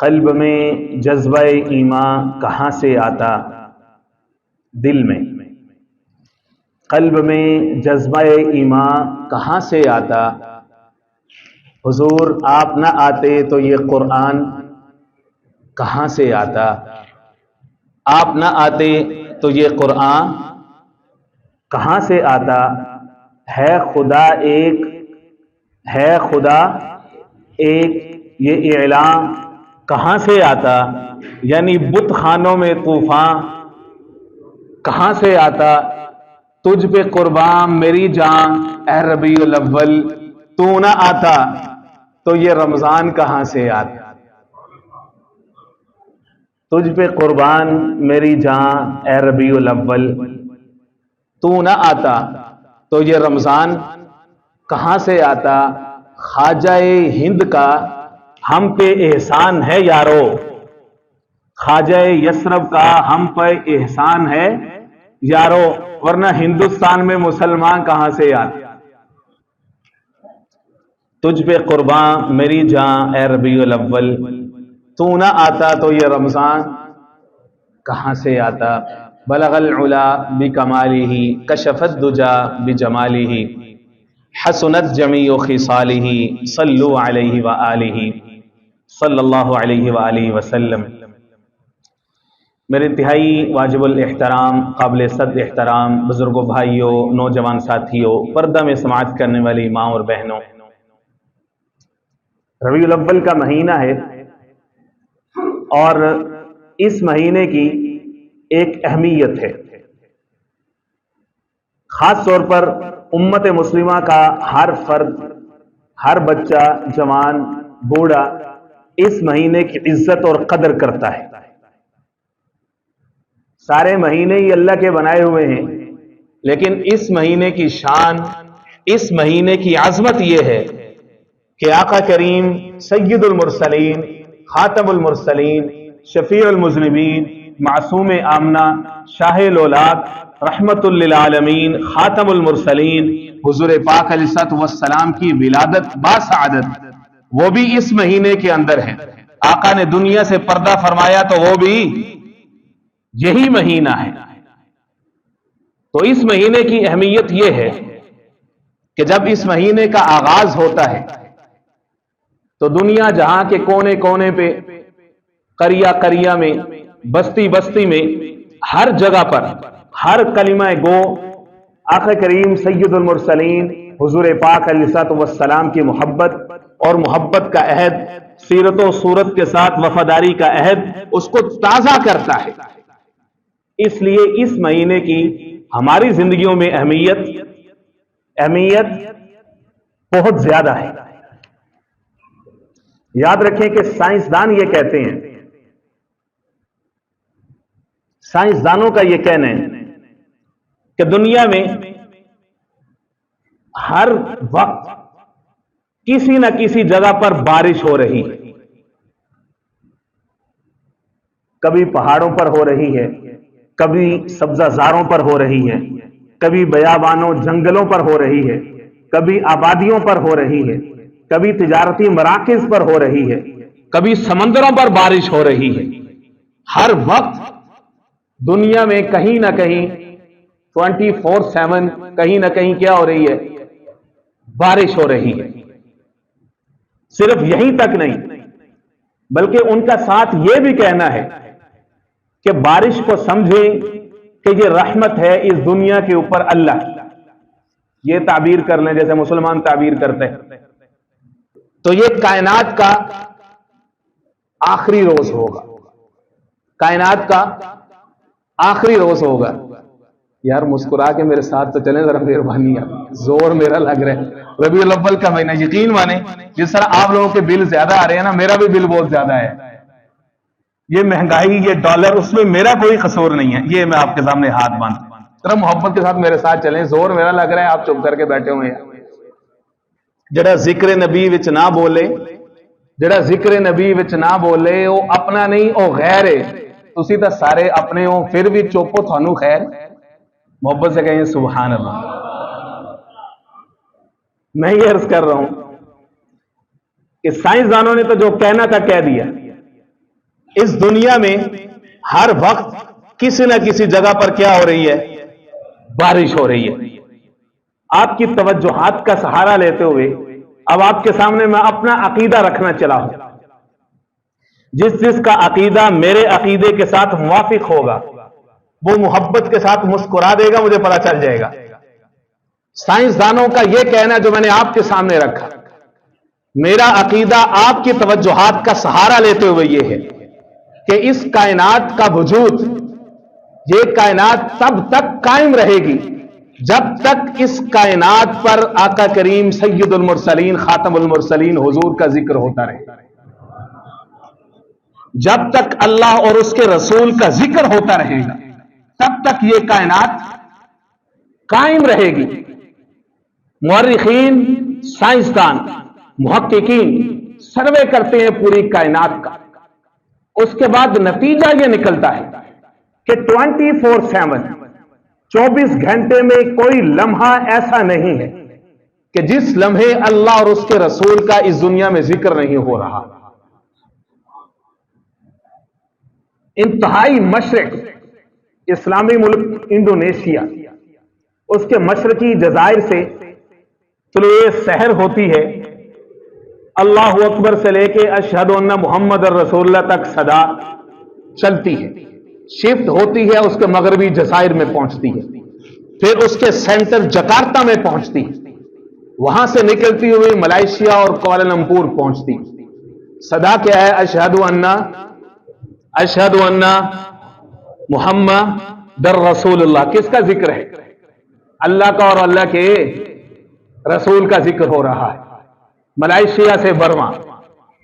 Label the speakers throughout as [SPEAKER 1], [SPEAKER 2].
[SPEAKER 1] قلب میں جذبہ ایمان کہاں سے آتا؟ دل میں۔ قلب میں جذبہ ایمان کہاں سے آتا؟ حضور آپ نہ آتے تو یہ قرآن کہاں سے آتا؟ آپ نہ آتے تو یہ قرآن کہاں سے آتا؟ ہے خدا ایک، ہے خدا ایک، یہ اعلان کہاں سے آتا؟ یعنی بت خانوں میں طوفان کہاں سے آتا؟ تجھ پہ قربان میری جان اے ربیع الاول، تو نہ آتا تو یہ رمضان کہاں سے آتا؟ تجھ پہ قربان میری جان اے ربیع الاول، تو نہ آتا تو یہ رمضان کہاں سے آتا؟ خواجہ ہند کا ہم پہ احسان ہے یارو، خواجہ یثرب کا ہم پہ احسان ہے یارو، ورنہ ہندوستان میں مسلمان کہاں سے آتے؟ تجھ پہ قربان میری جان اے ربیع الاول، تو نہ آتا تو یہ رمضان کہاں سے آتا؟ بلغ العلا بکمالہ کشف الدجا بجمالہ حسنت جمیع خصالہ صلوا علیہ وآلہ صلی اللہ علیہ وآلہ وسلم۔ میرے انتہائی واجب الاحترام، قابل صد احترام بزرگوں، بھائیوں، نوجوان ساتھیوں، پردہ میں سماعت کرنے والی ماں اور بہنوں، ربیع الاول کا مہینہ ہے اور اس مہینے کی ایک اہمیت ہے۔ خاص طور پر امت مسلمہ کا ہر فرد، ہر بچہ، جوان، بوڑھا اس مہینے کی عزت اور قدر کرتا ہے۔ سارے مہینے ہی اللہ کے بنائے ہوئے ہیں، لیکن اس مہینے کی شان، اس مہینے کی عظمت یہ ہے کہ آقا کریم سید المرسلین، خاتم المرسلین، شفیع المذنبین، معصوم آمنہ، شاہ الاولاد، رحمت للعالمین، خاتم المرسلین، حضور پاک علیہ الصلوۃ والسلام کی ولادت باسعادت وہ بھی اس مہینے کے اندر ہے۔ آقا نے دنیا سے پردہ فرمایا تو وہ بھی یہی مہینہ ہے۔ تو اس مہینے کی اہمیت یہ ہے کہ جب اس مہینے کا آغاز ہوتا ہے تو دنیا جہاں کے کونے کونے پہ، قریہ قریہ میں، بستی بستی میں، ہر جگہ پر ہر کلمہ گو آقا کریم سید المرسلین حضور پاک علیہ الصلوۃ والسلام کی محبت اور محبت کا عہد، سیرت و صورت کے ساتھ وفاداری کا عہد اس کو تازہ کرتا ہے۔ اس لیے اس مہینے کی ہماری زندگیوں میں اہمیت بہت زیادہ ہے۔ یاد رکھیں کہ سائنسدان یہ کہتے ہیں، سائنسدانوں کا یہ کہنا ہے کہ دنیا میں ہر وقت کسی نہ کسی جگہ پر بارش ہو رہی ہے، کبھی پہاڑوں پر ہو رہی ہے، کبھی سبزہ زاروں پر ہو رہی ہے، کبھی بیابانوں جنگلوں پر ہو رہی ہے، کبھی آبادیوں پر ہو رہی ہے، کبھی تجارتی مراکز پر ہو رہی ہے، کبھی سمندروں پر بارش ہو رہی ہے۔ ہر وقت دنیا میں کہیں نہ کہیں 24/7 کہیں نہ کہیں کیا ہو رہی ہے؟ بارش ہو رہی ہے۔ صرف یہیں تک نہیں، بلکہ ان کا ساتھ یہ بھی کہنا ہے کہ بارش کو سمجھیں کہ یہ رحمت ہے اس دنیا کے اوپر اللہ کی۔ یہ تعبیر کر لیں جیسے مسلمان تعبیر کرتے ہیں۔ تو یہ کائنات کا آخری روز ہوگا، کائنات کا آخری روز ہوگا۔ یار مسکرا کے میرے ساتھ تو چلیں ذرا، مہربانی، زور میرا لگ رہا ہے۔ ربیع الاول کا مہینہ، یقین مانیں جس طرح آپ لوگوں کے بل زیادہ آ رہے ہیں نا، میرا بھی بل بہت زیادہ ہے۔ یہ مہنگائی، یہ ڈالر، اس میں میرا کوئی قصور نہیں ہے۔ یہ میں آپ کے سامنے ہاتھ باندھتا ہوں، ذرا محبت کے ساتھ میرے ساتھ چلیں، زور میرا لگ رہا ہے، آپ چپ کر کے بیٹھے ہوئے ہیں۔ جڑا ذکر نبی وچ نہ بولے، جڑا ذکر نبی وچ نہ بولے، وہ اپنا نہیں، وہ غیر ہے۔ تسی تو سارے اپنے ہو، پھر بھی چوپو، تھانو خیر۔ محبت سے کہیں سبحان اللہ۔ میں یہ عرض کر رہا ہوں کہ سائنسدانوں نے تو جو کہنا تھا کہہ دیا، اس دنیا میں ہر وقت کسی نہ کسی جگہ پر کیا ہو رہی ہے؟ بارش ہو رہی ہے۔ آپ کی توجہات کا سہارا لیتے ہوئے اب آپ کے سامنے میں اپنا عقیدہ رکھنا چلا ہوں۔ جس کا عقیدہ میرے عقیدے کے ساتھ موافق ہوگا وہ محبت کے ساتھ مسکرا دے گا، مجھے پتا چل جائے گا۔ سائنسدانوں کا یہ کہنا جو میں نے آپ کے سامنے رکھا، میرا عقیدہ آپ کی توجہات کا سہارا لیتے ہوئے یہ ہے کہ اس کائنات کا وجود، یہ کائنات تب تک قائم رہے گی جب تک اس کائنات پر آقا کریم سید المرسلین خاتم المرسلین حضور کا ذکر ہوتا رہے، جب تک اللہ اور اس کے رسول کا ذکر ہوتا رہے گا تب تک یہ کائنات قائم رہے گی۔ مورخین، سائنسدان، محققین سروے کرتے ہیں پوری کائنات کا، اس کے بعد نتیجہ یہ نکلتا ہے کہ 24/7 24 گھنٹے میں کوئی لمحہ ایسا نہیں ہے کہ جس لمحے اللہ اور اس کے رسول کا اس دنیا میں ذکر نہیں ہو رہا۔ انتہائی مشرق اسلامی ملک انڈونیشیا، اس کے مشرقی جزائر سے طلوع سحر ہوتی ہے، اللہ اکبر سے لے کے اشہد ان محمد الرسول اللہ تک صدا چلتی ہے، شفٹ ہوتی ہے، اس کے مغربی جزائر میں پہنچتی ہے، پھر اس کے سینٹر جکارتا میں پہنچتی ہے، وہاں سے نکلتی ہوئی ملائیشیا اور کوالالمپور پہنچتی ہے۔ صدا کیا ہے؟ اشہد ان محمد رسول اللہ۔ کس کا ذکر ہے؟ اللہ کا اور اللہ کے رسول کا ذکر ہو رہا ہے۔ ملائیشیا سے برما،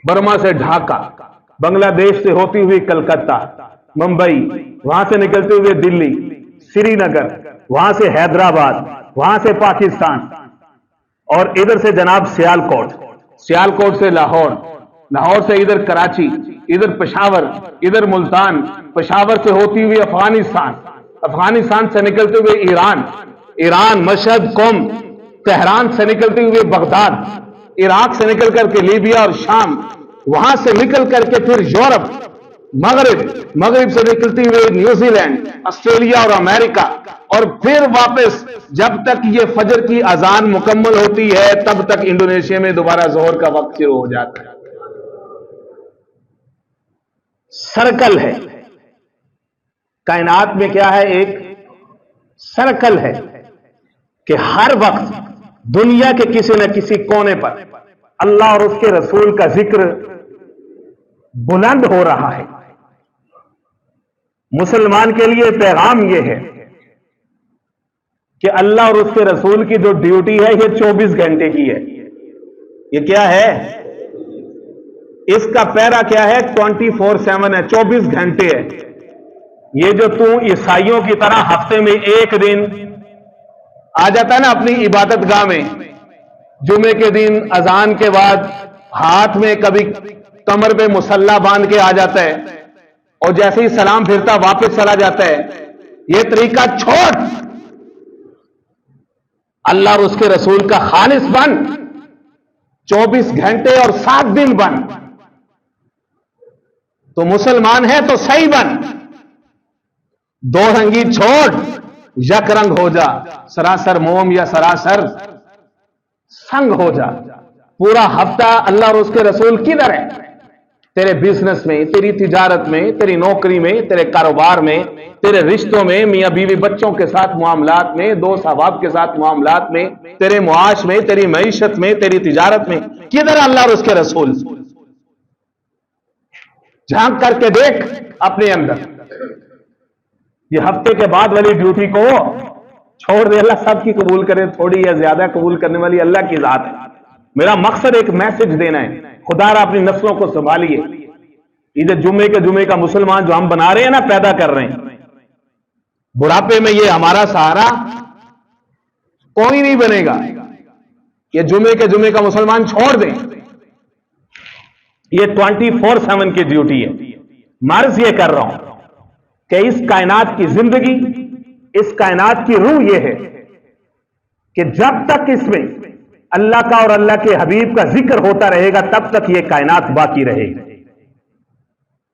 [SPEAKER 1] برما سے ڈھاکہ، بنگلہ دیش سے ہوتی ہوئی کلکتہ، ممبئی، وہاں سے نکلتے ہوئے دلی، سری نگر، وہاں سے حیدرآباد، وہاں سے پاکستان، اور ادھر سے جناب سیالکوٹ، سیالکوٹ سے لاہور، لاہور سے ادھر کراچی، ادھر پشاور، ادھر ملتان، پشاور سے ہوتی ہوئی افغانستان، افغانستان سے نکلتے ہوئے ایران، ایران مشہد، قم، تہران سے نکلتے ہوئے بغداد، عراق سے نکل کر کے لیبیا اور شام، وہاں سے نکل کر کے پھر یورپ، مغرب، مغرب سے نکلتی ہوئے نیوزی لینڈ، آسٹریلیا اور امریکہ، اور پھر واپس جب تک یہ فجر کی اذان مکمل ہوتی ہے تب تک انڈونیشیا میں دوبارہ ظہر کا وقت شروع ہو جاتا ہے۔ سرکل ہے کائنات میں، کیا ہے؟ ایک سرکل ہے کہ ہر وقت دنیا کے کسی نہ کسی کونے پر اللہ اور اس کے رسول کا ذکر بلند ہو رہا ہے۔ مسلمان کے لیے پیغام یہ ہے کہ اللہ اور اس کے رسول کی جو ڈیوٹی ہے یہ 24 گھنٹے کی ہے۔ یہ کیا ہے؟ اس کا پیرا کیا ہے؟ 24/7 ہے، 24 گھنٹے ہے۔ یہ جو تو عیسائیوں کی طرح ہفتے میں ایک دن آ جاتا ہے نا اپنی عبادت گاہ میں، جمعے کے دن اذان کے بعد ہاتھ میں کبھی کمر پہ مسلح باندھ کے آ جاتا ہے اور جیسے ہی سلام پھرتا واپس چلا جاتا ہے، یہ طریقہ چھوڑ، اللہ اور اس کے رسول کا خالص بن، 24 گھنٹے اور 7 دن بن۔ تو مسلمان ہے تو صحیح بن، دو رنگی چھوڑ، یک رنگ ہو جا، سراسر موم یا سراسر سنگ ہو جا۔ پورا ہفتہ اللہ اور اس کے رسول کدھر ہے؟ تیرے بزنس میں، تیری تجارت میں، تیری نوکری میں، تیرے کاروبار میں، تیرے رشتوں میں، میاں بیوی بچوں کے ساتھ معاملات میں، دوست احباب کے ساتھ معاملات میں، تیرے معاش میں، تیری معیشت میں، تیری تجارت میں، کدھر اللہ اور اس کے رسول؟ جھانک کر کے دیکھ اپنے اندر۔ یہ ہفتے کے بعد والی ڈیوٹی کو چھوڑ دے، اللہ سب کی قبول کرے، تھوڑی یا زیادہ قبول کرنے والی اللہ کی ذات ہے۔ میرا مقصد ایک میسج دینا ہے، خدا را اپنی نسلوں کو سنبھالیے۔ عید جمعے کا مسلمان جو ہم بنا رہے ہیں نا، پیدا کر رہے ہیں، بڑھاپے میں یہ ہمارا سہارا کوئی نہیں بنے گا۔ یہ جمعے کا مسلمان چھوڑ دیں، یہ 24/7 کی ڈیوٹی ہے۔ مرض یہ کر رہا ہوں کہ اس کائنات کی زندگی، اس کائنات کی روح یہ ہے کہ جب تک اس میں اللہ کا اور اللہ کے حبیب کا ذکر ہوتا رہے گا تب تک یہ کائنات باقی رہے گی۔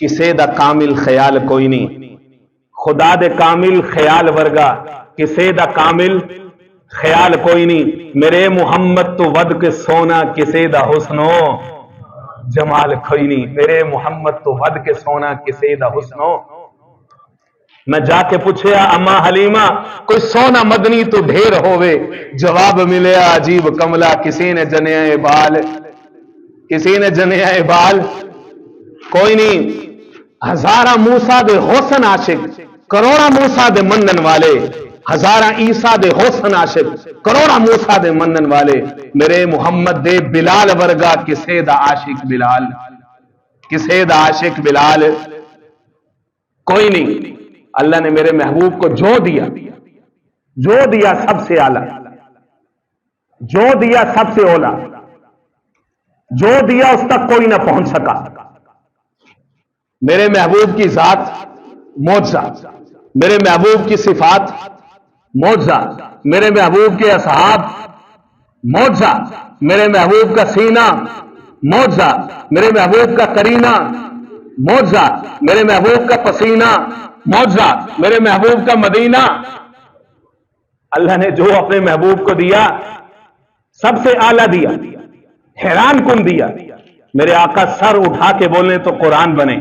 [SPEAKER 1] کسے دا کامل خیال کوئی نہیں، خدا دے کامل خیال ورگا کسے دا کامل خیال کوئی نہیں، میرے محمد تو ود کے سونا کسے دا حسنو جمال کوئی نہیں، میرے محمد تو ود کے سونا کسے دا حسنو۔ میں جا کے پوچھیا اما حلیمہ کوئی سونا مدنی تو ڈھیر ہوئے، جواب ملیا عجیب کملا کسی نے جنیا بال، کسی نے جنیا بال کوئی نہیں۔ ہزارہ موسیٰ دے حسن عاشق، کروڑا موسیٰ دے منن والے، ہزارہ عیسیٰ دے حسن عاشق، کروڑا موسیٰ دے منن والے، میرے محمد دے بلال ورگا کسے دا عاشق بلال، کسے دا عاشق بلال کوئی نہیں۔ اللہ نے میرے محبوب کو جو دیا، جو دیا سب سے اعلیٰ، جو دیا سب سے اولا، جو دیا اس تک کوئی نہ پہنچ سکا۔ میرے محبوب کی ذات معجزہ، میرے محبوب کی صفات معجزہ، میرے محبوب کے اصحاب معجزہ، میرے محبوب کا سینہ معجزہ، میرے محبوب کا کرینہ معجزہ، میرے محبوب کا پسینہ معجزہ، میرے محبوب کا مدینہ۔ اللہ نے جو اپنے محبوب کو دیا سب سے اعلیٰ دیا، حیران کن دیا۔ میرے آقا سر اٹھا کے بولیں تو قرآن بنے،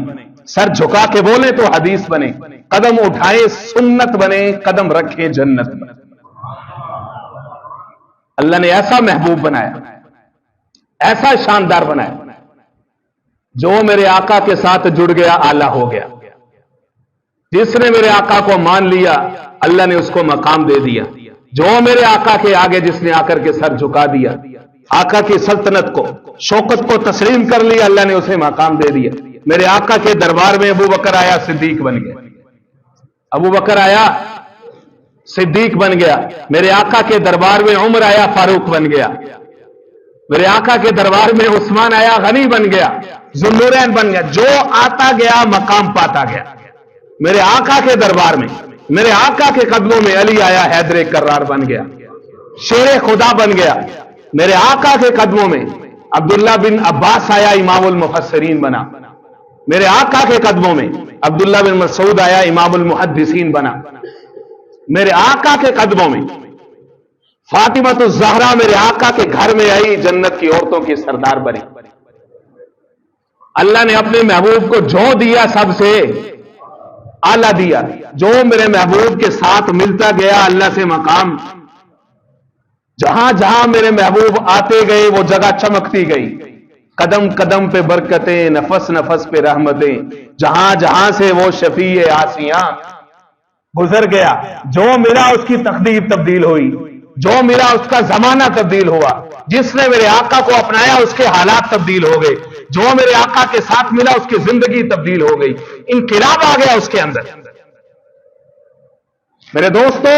[SPEAKER 1] سر جھکا کے بولیں تو حدیث بنے، قدم اٹھائے سنت بنے، قدم رکھے جنت بنے۔ اللہ نے ایسا محبوب بنایا، ایسا شاندار بنایا، جو میرے آقا کے ساتھ جڑ گیا اعلیٰ ہو گیا۔ جس نے میرے آقا کو مان لیا اللہ نے اس کو مقام دے دیا۔ جو میرے آقا کے آگے جس نے آ کر کے سر جھکا دیا، آقا کی سلطنت کو، شوکت کو تسلیم کر لیا، اللہ نے اسے مقام دے دیا۔ میرے آقا کے دربار میں ابو بکر آیا صدیق بن گیا، ابو بکر آیا صدیق بن گیا۔ میرے آقا کے دربار میں عمر آیا فاروق بن گیا، میرے آقا کے دربار میں عثمان آیا غنی بن گیا، ذوالنورین بن گیا۔ جو آتا گیا مقام پاتا گیا۔ میرے آقا کے دربار میں، میرے آقا کے قدموں میں علی آیا حیدر کرار بن گیا، شیر خدا بن گیا۔ میرے آقا کے قدموں میں عبداللہ بن عباس آیا امام المفسرین بنا، میرے آقا کے قدموں میں عبداللہ بن مسعود آیا امام المحدثین بنا، میرے آقا کے قدموں میں فاطمہ الزہرا میرے آقا کے گھر میں آئی جنت کی عورتوں کی سردار بنی۔ اللہ نے اپنے محبوب کو جو دیا سب سے اعلیٰ دیا۔ جو میرے محبوب کے ساتھ ملتا گیا اللہ سے مقام، جہاں جہاں میرے محبوب آتے گئے وہ جگہ چمکتی گئی، قدم قدم پہ برکتیں، نفس نفس پہ رحمتیں، جہاں جہاں سے وہ شفیع آسیاں گزر گیا۔ جو ملا اس کی تقدیر تبدیل ہوئی، جو ملا اس کا زمانہ تبدیل ہوا، جس نے میرے آقا کو اپنایا اس کے حالات تبدیل ہو گئے، جو میرے آقا کے ساتھ ملا اس کی زندگی تبدیل ہو گئی، انقلاب آ گیا اس کے اندر۔ میرے دوستو،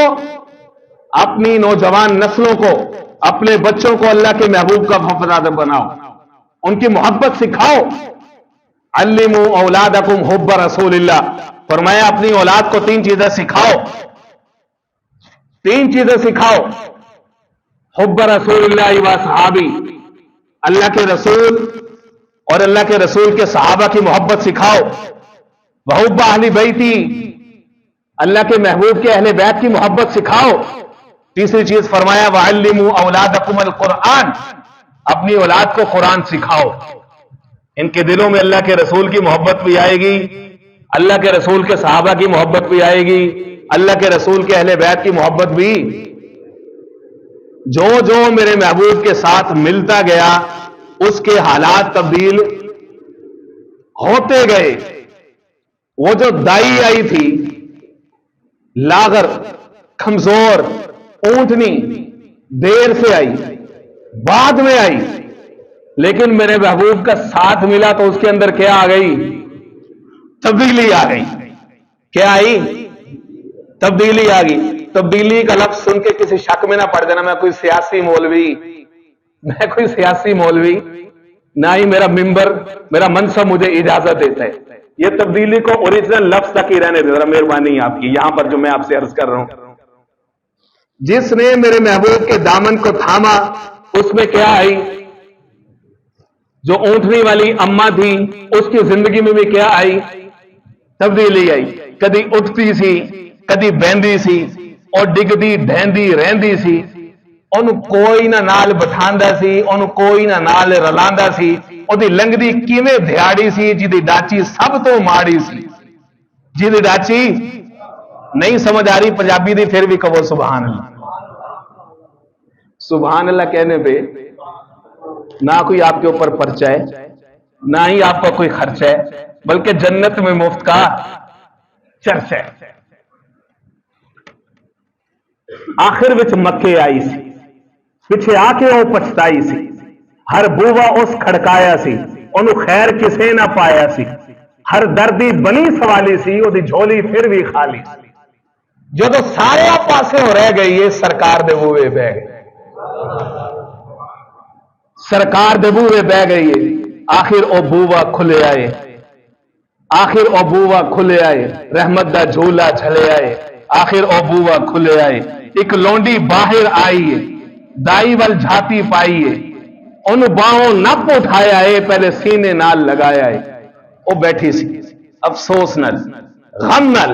[SPEAKER 1] اپنی نوجوان نسلوں کو، اپنے بچوں کو اللہ کے محبوب کا وفادار بناؤ، ان کی محبت سکھاؤ۔ علموا اولادکم حب رسول اللہ، فرمایا اپنی اولاد کو 3 چیزیں سکھاؤ، 3 چیزیں سکھاؤ۔ حب رسول اللہ و صحابی، اللہ کے رسول اور اللہ کے رسول کے صحابہ کی محبت سکھاؤ۔ وحب اہل بیتی، اللہ کے محبوب کے اہل بیت کی محبت سکھاؤ۔ تیسری چیز فرمایا وعلموا اولادکم القرآن، اپنی اولاد کو قرآن سکھاؤ۔ ان کے دلوں میں اللہ کے رسول کی محبت بھی آئے گی، اللہ کے رسول کے صحابہ کی محبت بھی آئے گی، اللہ کے رسول کے اہل بیت کی محبت بھی۔ جو جو میرے محبوب کے ساتھ ملتا گیا اس کے حالات تبدیل ہوتے گئے۔ وہ جو دائی آئی تھی لاغر، کمزور، اونٹنی، دیر سے آئی، بعد میں آئی، لیکن میرے محبوب کا ساتھ ملا تو اس کے اندر کیا آ گئی؟ تبدیلی آ گئی۔ کیا آئی؟ تبدیلی آ گئی۔ تبدیلی کا لفظ سن کے کسی شک میں نہ پڑ جانا میں کوئی سیاسی مولوی، نہ ہی میرا ممبر، میرا منصب مجھے اجازت دیتا ہے۔ یہ تبدیلی کو اوریجنل لفظ تک ہی رہنے دے، ذرا مہربانی آپ کی، یہاں پر جو میں آپ سے عرض کر رہا ہوں۔ جس نے میرے محبوب کے دامن کو تھاما اس میں کیا آئی؟ جو اونٹنی والی اما تھی اس کی زندگی میں بھی کیا آئی؟ تبدیلی آئی. کدی اٹھتی سی کدی بہندی سی اور ڈگدی ڈہندی رہندی سی. انہوں کوئی نہ نال بٹھاندا سی, انہوں کوئی نہ نال رلاندا سی. او دی لنگدی کیویں دھیاڑی سی جی دی ڈاچی سب تو ماڑی سی. جی دی ڈاچی نہیں سمجھ آ رہی پنجابی دی پھر بھی کہو سبحان اللہ. سبحان اللہ کہنے پہ نہ کوئی آپ کے اوپر پرچہ ہے نہ ہی آپ کا کوئی خرچہ ہے, بلکہ جنت میں مفت کا چرچہ ہے. آخر وچ مکے آئی سی, پیچھے آ کے وہ پچھتائی سی. ہر بووا اس کھڑکایا سی, انہوں خیر کسے نہ پایا سی. ہر دردی بنی سوالی سی, وہ دی جھولی پھر بھی خالی سی. جدو سارے پاسے ہو رہ گئی یہ سرکار دے بوے بہ گئے, سرکار دے بوے بہ گئی. آخر او بووا کھلے آئے, آخر او بووا کھلے آئے, رحمت دا جھولا جھلے آئے. آخر او بووا کھلے آئے. ایک لونڈی باہر آئی ہے, دائی ول جھاتی پائی ہے, ان باہوں نپ اٹھایا ہے, پہلے سینے نال لگایا ہے. وہ بیٹھی سی افسوس نل غم نل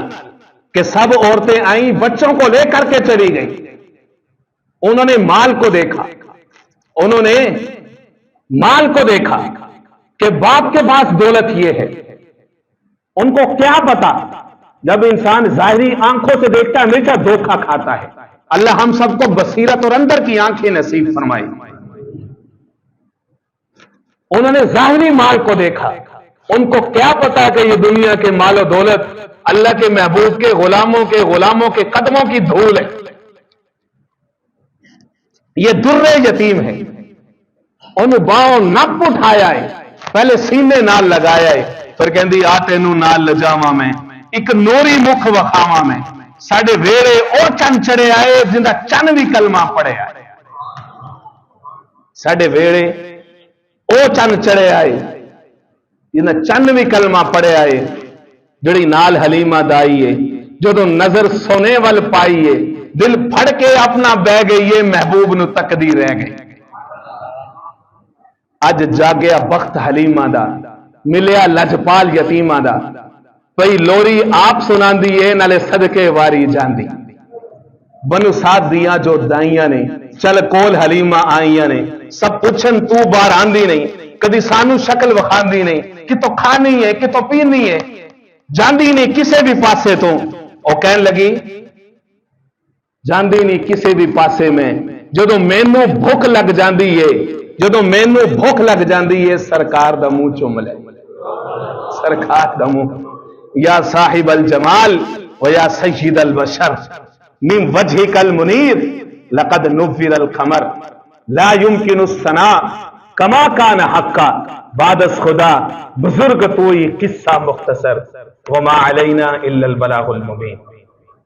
[SPEAKER 1] کہ سب عورتیں آئیں بچوں کو لے کر کے چلی گئی. انہوں نے مال کو دیکھا, انہوں نے مال کو دیکھا کہ باپ کے پاس دولت یہ ہے. ان کو کیا پتا, جب انسان ظاہری آنکھوں سے دیکھتا ہے ہمیشہ دھوکہ کھاتا ہے. اللہ ہم سب کو بصیرت اور اندر کی آنکھیں نصیب فرمائے. انہوں نے ظاہری مال کو دیکھا, ان کو کیا پتا کہ یہ دنیا کے مال و دولت اللہ کے محبوب کے غلاموں کے قدموں کی دھول ہے, یہ در یتیم ہے. ان باؤں نپ اٹھایا ہے, پہلے سینے نال لگایا ہے, پھر کہندی آ تینو نال لجاواں میں ایک نوری مکھ وکھاواں میں. ساڈے ویڑے او چن چڑے آئے جندا چن بھی کلمہ پڑھے آئے. ساڈے ویڑے او چن چڑے آئے جندا چن بھی کلمہ پڑھے آئے. جڑی نال حلیمہ دائی ہے جدو نظر سونے ول پائی ہے, دل پھڑ کے اپنا بہ گئی ہے, محبوب نو تکدی رہ گئی. اج جاگیا بخت حلیمہ دا, ملیا لجپال یتیمہ دا. پئی لوری آپ سناندی ہے نالے صدقے واری جاندی. بنو ساتھ دیاں جو دائیاں نے چل کول حلیمہ آئیاں نے, سب پوچھن تو بار آندی نہیں, کدی سانو شکل وکھاندی نہیں, کہ تو کھانی ہے کہ تو پینی ہے, جاندی نہیں کسے بھی پاسے تو. او کہن لگی جاندی نہیں کسے بھی پاسے میں, جدو مینوں بھوک لگ جاندی ہے, جدو مینوں بھوک لگ جاندی ہے سرکار دا منہ چوم لے, سرکار دا منہ. یا صاحب الجمال و یا سید البشر من وجهك المنیر لقد نور القمر لا يمكن الثناء کما کان حقا بعد از خدا بزرگ توئی قصہ مختصر وما علینا الا البلاغ المبین.